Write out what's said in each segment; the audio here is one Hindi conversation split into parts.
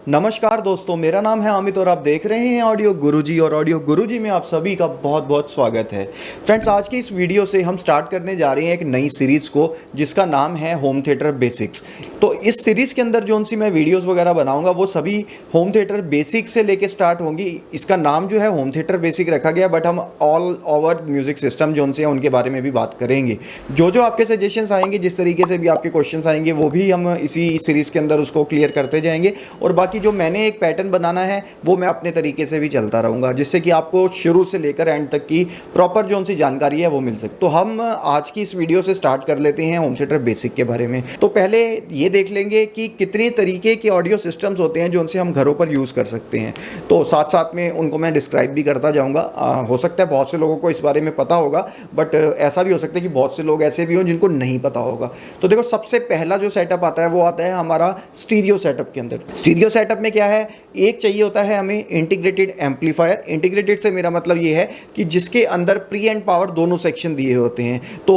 नमस्कार दोस्तों, मेरा नाम है अमित और आप देख रहे हैं ऑडियो गुरुजी। और ऑडियो गुरुजी में आप सभी का बहुत बहुत स्वागत है। फ्रेंड्स, आज की इस वीडियो से हम स्टार्ट करने जा रहे हैं एक नई सीरीज़ को जिसका नाम है होम थिएटर बेसिक्स। तो इस सीरीज़ के अंदर जो सी मैं वीडियोस वगैरह बनाऊंगा वो सभी होम थिएटर बेसिक्स से लेके स्टार्ट होंगी। इसका नाम जो है होम थिएटर बेसिक रखा गया, बट हम ऑल ओवर म्यूजिक सिस्टम जो से उनके बारे में भी बात करेंगे। जो आपके सजेशंस आएंगे, जिस तरीके से भी आपके क्वेश्चंस आएंगे, वो भी हम इसी सीरीज़ के अंदर उसको क्लियर करते जाएंगे। और बाकी जो मैंने एक पैटर्न बनाना है वो मैं अपने तरीके से भी चलता रहूँगा, जिससे कि आपको शुरू से लेकर एंड तक की प्रॉपर जो सी जानकारी है वो मिल सके। तो हम आज की इस वीडियो से स्टार्ट कर लेते हैं होम थिएटर बेसिक के बारे में। तो पहले ये देख लेंगे कि कितने तरीके के ऑडियो सिस्टम्स होते हैं जो उनसे हम घरों पर यूज़ कर सकते हैं। तो साथ साथ में उनको मैं डिस्क्राइब भी करता जाऊँगा। हो सकता है बहुत से लोगों को इस बारे में पता होगा, बट ऐसा भी हो सकता है कि बहुत से लोग ऐसे भी हों जिनको नहीं पता होगा। तो देखो, सबसे पहला जो सेटअप आता है वो आता है हमारा स्टीरियो सेटअप के अंदर। स्टीरियो सेटअप में क्या है, एक चाहिए होता है हमें इंटीग्रेटेड एम्पलीफायर। इंटीग्रेटेड से मेरा मतलब ये है कि जिसके अंदर प्री एंड पावर दोनों सेक्शन दिए होते हैं। तो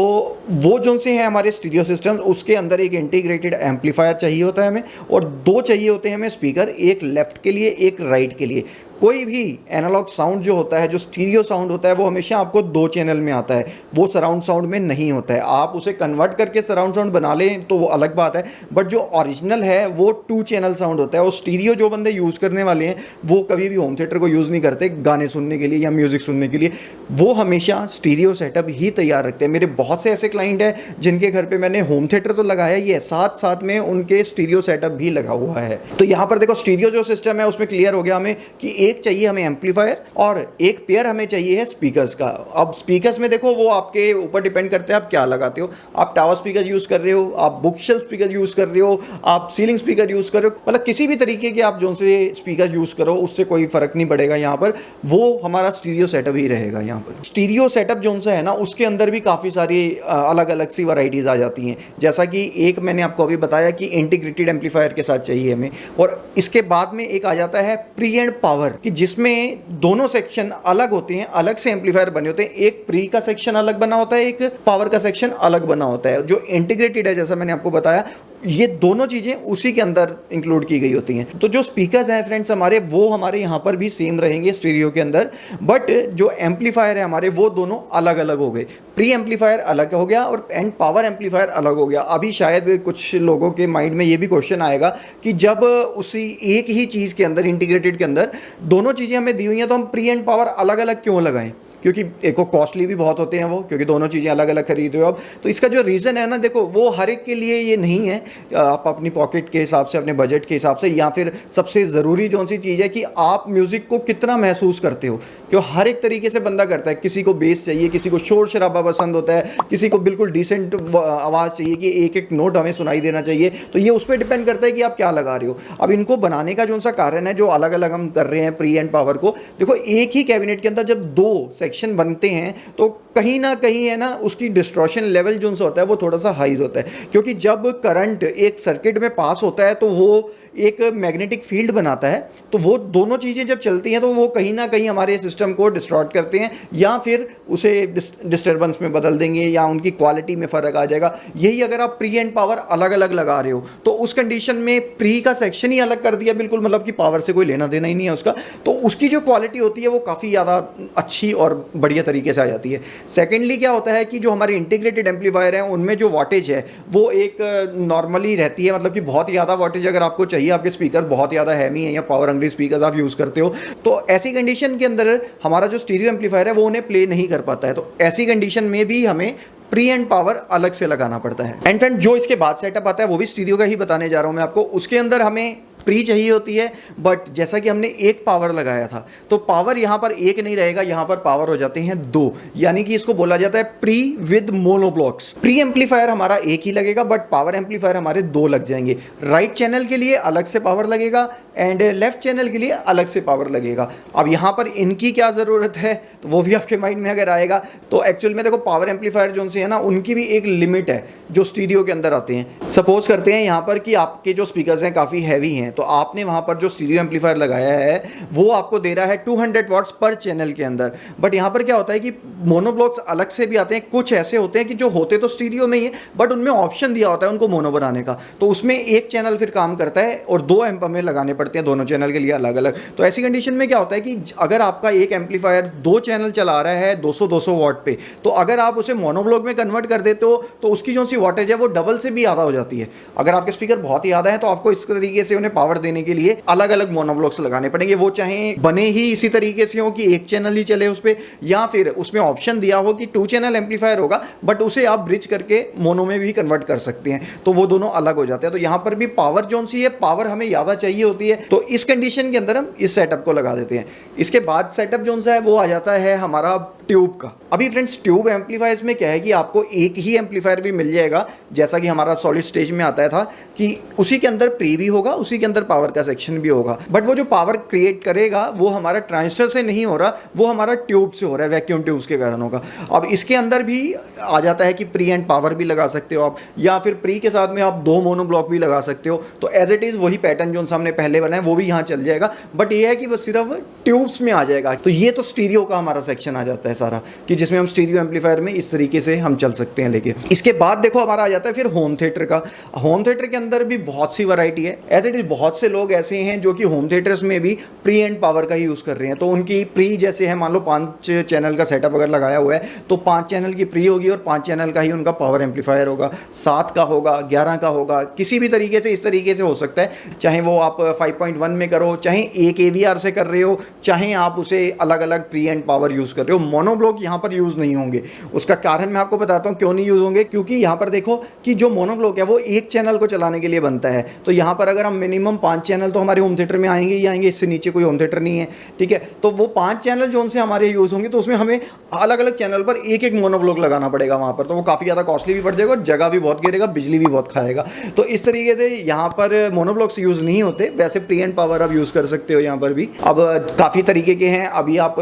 वो जो से है हमारे स्टीरियो सिस्टम, उसके अंदर एक इंटीग्रेटेड एम्पलीफायर चाहिए होता है हमें, और दो चाहिए होते हैं हमें स्पीकर, एक लेफ्ट के लिए एक राइट के लिए। कोई भी एनालॉग साउंड जो होता है, जो स्टीरियो साउंड होता है, वो हमेशा आपको दो चैनल में आता है, वो सराउंड साउंड में नहीं होता है। आप उसे कन्वर्ट करके सराउंड साउंड बना लें तो वो अलग बात है, बट जो ओरिजिनल है वो 2 चैनल साउंड होता है। और स्टीरियो जो बंदे यूज़ करने वाले हैं वो कभी भी होम थिएटर को यूज़ नहीं करते गाने सुनने के लिए या म्यूज़िक सुनने के लिए, वो हमेशा स्टीरियो सेटअप ही तैयार रखते हैं। मेरे बहुत से ऐसे क्लाइंट हैं जिनके घर पर मैंने होम थिएटर तो लगाया ही है, साथ साथ में उनके स्टीरियो सेटअप भी लगा हुआ है। तो यहाँ पर देखो, स्टीरियो जो सिस्टम है उसमें क्लियर हो गया हमें कि एक चाहिए हमें एम्पलीफायर और एक पेयर हमें चाहिए है स्पीकर्स का। अब स्पीकर्स में देखो, वो आपके ऊपर डिपेंड करते हैं आप क्या लगाते हो। आप टावर स्पीकर यूज़ कर रहे हो, आप बुक शेल्फ स्पीकर यूज़ कर रहे हो, आप सीलिंग स्पीकर यूज़ कर रहे हो, मतलब किसी भी तरीके के आप जो से स्पीकर यूज़ करो उससे कोई फ़र्क नहीं पड़ेगा। यहाँ पर वो हमारा स्टीरियो सेटअप ही रहेगा। यहाँ पर स्टीरियो सेटअप जो सा है ना, उसके अंदर भी काफ़ी सारी अलग अलग सी वैराइटीज़ आ जाती हैं। जैसा कि एक मैंने आपको अभी बताया कि इंटीग्रेटेड एम्पलीफायर के साथ चाहिए हमें, और इसके बाद में एक आ जाता है प्री एंड पावर, कि जिसमें दोनों सेक्शन अलग होते हैं, अलग से एम्पलीफायर बने होते हैं। एक प्री का सेक्शन अलग बना होता है, एक पावर का सेक्शन अलग बना होता है। जो इंटीग्रेटेड है, जैसा मैंने आपको बताया, ये दोनों चीज़ें उसी के अंदर इंक्लूड की गई होती हैं। तो जो स्पीकर्स हैं फ्रेंड्स हमारे, वो हमारे यहाँ पर भी सेम रहेंगे स्टीरियो के अंदर, बट जो एम्पलीफायर है हमारे वो दोनों अलग अलग हो गए। प्री एम्पलीफायर अलग हो गया और एंड पावर एम्पलीफायर अलग हो गया। अभी शायद कुछ लोगों के माइंड में ये भी क्वेश्चन आएगा कि जब उसी एक ही चीज़ के अंदर, इंटीग्रेटेड के अंदर, दोनों चीज़ें हमें दी हुई हैं तो हम प्री एंड पावर अलग अलग क्यों लगाएं? क्योंकि एक को कॉस्टली भी बहुत होते हैं वो, क्योंकि दोनों चीज़ें अलग अलग खरीद रहे हो आप। तो इसका जो रीज़न है ना, देखो, वो हर एक के लिए ये नहीं है। आप अपनी पॉकेट के हिसाब से, अपने बजट के हिसाब से, या फिर सबसे ज़रूरी जो सी चीज़ है कि आप म्यूज़िक को कितना महसूस करते हो, क्यों हर एक तरीके से बंदा करता है। किसी को बेस चाहिए, किसी को शोर शराबा पसंद होता है, किसी को बिल्कुल डिसेंट आवाज़ चाहिए कि एक एक नोट हमें सुनाई देना चाहिए। तो ये उस पर डिपेंड करता है कि आप क्या लगा रहे हो। अब इनको बनाने का जो सा कारण है, जो अलग अलग हम कर रहे हैं प्री एंड पावर को, देखो, एक ही कैबिनेट के अंदर जब 2 सेक्शन बनते हैं तो कहीं ना कहीं है ना, उसकी डिस्ट्रॉशन लेवल जो होता है वो थोड़ा सा हाई होता है। क्योंकि जब करंट एक सर्किट में पास होता है तो वो एक मैग्नेटिक फील्ड बनाता है, तो वो दोनों चीज़ें जब चलती हैं तो वो कहीं ना कहीं हमारे सिस्टम को डिस्ट्रॉय करते हैं, या फिर उसे डिस्टर्बेंस में बदल देंगे, या उनकी क्वालिटी में फ़र्क आ जाएगा। यही अगर आप प्री एंड पावर अलग अलग लगा रहे हो तो उस कंडीशन में प्री का सेक्शन ही अलग कर दिया बिल्कुल, मतलब कि पावर से कोई लेना देना ही नहीं है उसका, तो उसकी जो क्वालिटी होती है वो काफ़ी ज़्यादा अच्छी और बढ़िया तरीके से आ जाती है। सेकेंडली क्या होता है कि जो हमारे इंटीग्रेटेड एम्पलीफायर हैं उनमें जो वाटेज है वो एक नॉर्मली रहती है, मतलब कि बहुत ज़्यादा वाटेज अगर आपको चाहिए, आपके स्पीकर बहुत ज़्यादा हैवी हैं या पावर हंग्री स्पीकर आप यूज़ करते हो, तो ऐसी कंडीशन के अंदर हमारा जो स्टीरियो एम्पलीफायर है वो उन्हें प्ले नहीं कर पाता है। तो ऐसी कंडीशन में भी हमें प्री एंड पावर अलग से लगाना पड़ता है। एंड फ्रेंड, जो इसके बाद सेटअप आता है वो भी स्टीरियो का ही बताने जा रहा हूँ मैं आपको। उसके अंदर हमें प्री चाहिए होती है, बट जैसा कि हमने एक पावर लगाया था तो पावर यहाँ पर एक नहीं रहेगा, यहाँ पर पावर हो जाते हैं 2, यानी कि इसको बोला जाता है प्री विद मोनोब्लॉक्स। प्री एम्पलीफायर हमारा एक ही लगेगा, बट पावर एम्पलीफायर हमारे 2 लग जाएंगे। राइट चैनल के लिए अलग से पावर लगेगा एंड लेफ्ट चैनल के लिए अलग से पावर लगेगा। अब यहाँ पर इनकी क्या ज़रूरत है तो वो भी आपके माइंड में अगर आएगा, तो एक्चुअल में देखो, पावर एम्पलीफायर जो से है ना, उनकी भी एक लिमिट है जो स्टीरियो के अंदर आते हैं। सपोज करते हैं यहाँ पर कि आपके जो स्पीकर्स हैं काफ़ी हैवी हैं, तो आपने वहाँ पर जो स्टीरियो एम्पलीफायर लगाया है वो आपको दे रहा है 200 वॉट्स पर चैनल के अंदर। बट यहाँ पर क्या होता है कि मोनोब्लॉक्स अलग से भी आते हैं, कुछ ऐसे होते हैं कि जो होते तो स्टीरियो में ही है बट उनमें ऑप्शन दिया होता है उनको मोनो बनाने का, तो उसमें एक चैनल फिर काम करता है और 2 एम्प हमें लगाने पड़ते हैं दोनों चैनल के लिए अलग अलग। तो ऐसी कंडीशन में क्या होता है कि अगर आपका एक एम्पलीफायर 2 चैनल चला रहा है 200 वॉट पे, तो अगर आप उसे मोनोब्लॉक में कन्वर्ट कर देते हो तो उसकी जो सी वॉटेज है वो डबल से भी ज़्यादा हो जाती है। अगर आपके स्पीकर बहुत ही ज़्यादा है तो आपको इस तरीके से उन्हें पावर देने के लिए अलग अलग मोनोब्लॉक्स लगाने पड़ेंगे, वो चाहे बने ही इसी तरीके से हो कि एक चैनल ही चले उस पर, या फिर उसमें ऑप्शन दिया हो कि 2 चैनल एम्पलीफायर होगा बट उसे आप ब्रिज करके मोनो में भी कन्वर्ट कर सकते हैं, तो वो दोनों अलग हो जाते हैं। तो यहाँ पर भी पावर जो सी है, पावर हमें ज़्यादा चाहिए होती है, तो इस कंडीशन के अंदर हम इस सेटअप को लगा देते हैं। इसके बाद सेटअप जो सा है वो आ जाता है हमारा ट्यूब का। अभी फ्रेंड्स ट्यूब एम्पलीफायर्स में क्या है कि आपको एक ही एम्पलीफायर भी मिल जाएगा, जैसा कि हमारा सॉलिड स्टेज में आता था कि उसी के अंदर प्री भी होगा, उसी के अंदर पावर का सेक्शन भी होगा, बट वो जो पावर क्रिएट करेगा वो हमारा ट्रांजिस्टर से नहीं हो रहा, वो हमारा ट्यूब से हो रहा है, वैक्यूम ट्यूब्स के कारण होगा। अब इसके अंदर भी आ जाता है कि प्री एंड पावर भी लगा सकते हो आप, या फिर प्री के साथ में आप 2 मोनोब्लॉक भी लगा सकते हो। तो एज इट इज़ वही पैटर्न जो हमने पहले बनाया वो भी यहाँ चल जाएगा, बट ये है कि वो सिर्फ ट्यूब्स में आ जाएगा। तो ये तो स्टीरियो का हमारा सेक्शन आ जाता है सारा, कि जिसमें हम स्टीरियो एम्पलीफायर में इस तरीके से हम चल सकते हैं लेके। इसके बाद देखो हमारा आ जाता है फिर होम थिएटर का। होम थिएटर के अंदर भी बहुत सी वैरायटी है। एज इट इज बहुत से लोग ऐसे हैं जो कि होम थिएटर्स में भी प्री एंड पावर का ही यूज़ कर रहे हैं। तो उनकी प्री जैसे है, मान लो 5 चैनल का सेटअप अगर लगाया हुआ है तो 5 चैनल की प्री होगी और 5 चैनल का ही उनका पावर एम्पलीफायर होगा, 7 का होगा, 11 का होगा, किसी भी तरीके से इस तरीके से हो सकता है। चाहे वो आप 5.1 में करो, चाहे एक AVR से कर रहे हो, चाहे आप उसे अलग अलग प्री एंड पावर यूज़ कर रहे हो, मोनोब्लॉक यहाँ पर यूज़ नहीं होंगे। उसका कारण मैं आपको बताता हूँ क्यों नहीं यूज़ होंगे, क्योंकि यहाँ पर देखो कि जो मोनोब्लॉक है वो एक चैनल को चलाने के लिए बनता है। तो यहाँ पर अगर हम मिनिमम 5 चैनल तो हमारे होम थिएटर में आएंगे ही आएंगे, इससे नीचे कोई होम थिएटर नहीं है, ठीक है। तो वो 5 चैनल जो उनसे हमारे यूज़ होंगे तो उसमें हमें अलग अलग चैनल पर एक एक मोनोब्लॉक लगाना पड़ेगा वहाँ पर, तो वो काफ़ी ज़्यादा कॉस्टली भी पड़ जाएगा, जगह भी बहुत गिरेगा, बिजली भी बहुत खाएगा। तो इस तरीके से यहाँ पर मोनोब्लॉक्स यूज़ नहीं होते। वैसे प्री एंड पावर आप यूज़ कर सकते हो यहाँ पर भी। अब काफ़ी तरीके के हैं। अभी आप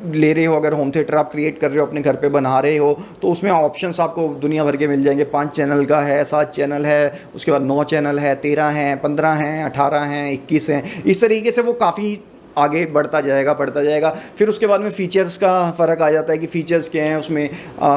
ले रहे हो, अगर होम थिएटर आप क्रिएट कर रहे हो, अपने घर पे बना रहे हो, तो उसमें ऑप्शंस आपको दुनिया भर के मिल जाएंगे। 5 चैनल का है, 7 चैनल है, उसके बाद 9 चैनल है, 13 हैं, 15 हैं, 18 हैं, 21 हैं। इस तरीके से वो काफ़ी आगे बढ़ता जाएगा। फिर उसके बाद में फ़ीचर्स का फ़र्क आ जाता है कि फ़ीचर्स क्या हैं उसमें।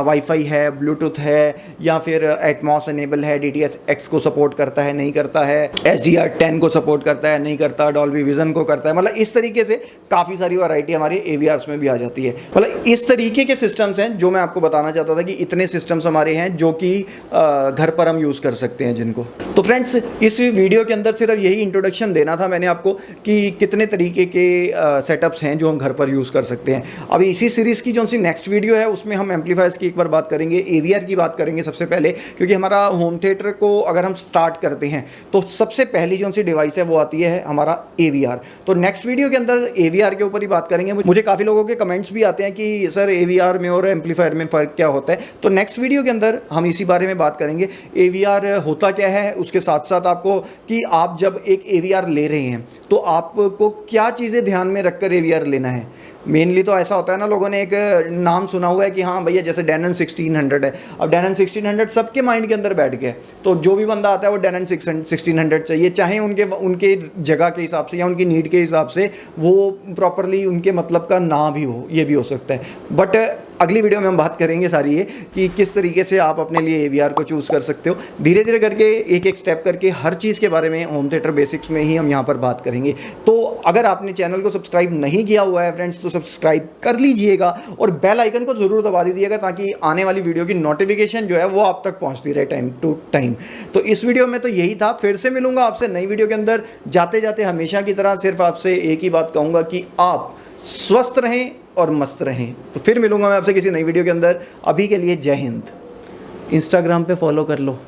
वाईफाई है, ब्लूटूथ है, या फिर एटमॉस इनेबल है, DTS:X को सपोर्ट करता है, नहीं करता है, HDR10 को सपोर्ट करता है, नहीं करता, डॉल्बी विजन को करता है। मतलब इस तरीके से काफ़ी सारी वैरायटी हमारी AVRs में भी आ जाती है। मतलब इस तरीके के सिस्टम्स हैं जो मैं आपको बताना चाहता था कि इतने सिस्टम्स हमारे हैं जो कि घर पर हम यूज़ कर सकते हैं जिनको। तो फ्रेंड्स इस वीडियो के अंदर सिर्फ यही इंट्रोडक्शन देना था मैंने आपको कि कितने तरीके के सेटअप्स हैं जो हम घर पर यूज़ कर सकते हैं। अभी इसी सीरीज़ की जो सी नेक्स्ट वीडियो है उसमें हम एम्पलीफायर्स की एक बार बात करेंगे, AVR की बात करेंगे सबसे पहले, क्योंकि हमारा होम थिएटर को अगर हम स्टार्ट करते हैं तो सबसे पहली जो सी डिवाइस है वो आती है हमारा AVR। तो नेक्स्ट वीडियो के अंदर AVR के ऊपर ही बात करेंगे। मुझे काफ़ी लोगों के कमेंट्स भी आते हैं कि सर AVR में और एम्पलीफायर में फ़र्क क्या होता है, तो नेक्स्ट वीडियो के अंदर हम इसी बारे में बात करेंगे। AVR होता क्या है, उसके साथ साथ आपको कि आप जब एक AVR ले रहे हैं तो आपको क्या चीज़ें ध्यान में रखकर AVR लेना है। मेनली तो ऐसा होता है ना, लोगों ने एक नाम सुना हुआ है कि हाँ भैया जैसे डेनन 1600 है। अब डेनन 1600 सबके माइंड के अंदर बैठ गया है, तो जो भी बंदा आता है वो डेनन 1600 चाहिए, चाहे उनके जगह के हिसाब से या उनकी नीड के हिसाब से वो प्रॉपरली उनके मतलब का ना भी हो, ये भी हो सकता है। बट अगली वीडियो में हम बात करेंगे सारी ये कि किस तरीके से आप अपने लिए AVR को चूज़ कर सकते हो। धीरे धीरे करके एक एक स्टेप करके हर चीज़ के बारे में होम थिएटर बेसिक्स में ही हम यहाँ पर बात करेंगे। तो अगर आपने चैनल को सब्सक्राइब नहीं किया हुआ है फ्रेंड्स तो सब्सक्राइब कर लीजिएगा और बेल आइकन को ज़रूर दबा दीजिएगा ताकि आने वाली वीडियो की नोटिफिकेशन जो है वो आप तक पहुँचती रहे टाइम टू टाइम। तो इस वीडियो में तो यही था। फिर से मिलूंगा आपसे नई वीडियो के अंदर। जाते जाते हमेशा की तरह सिर्फ आपसे एक ही बात कहूँगा कि आप स्वस्थ रहें और मस्त रहें। तो फिर मिलूंगा मैं आपसे किसी नई वीडियो के अंदर। अभी के लिए जय हिंद। इंस्टाग्राम पे फॉलो कर लो।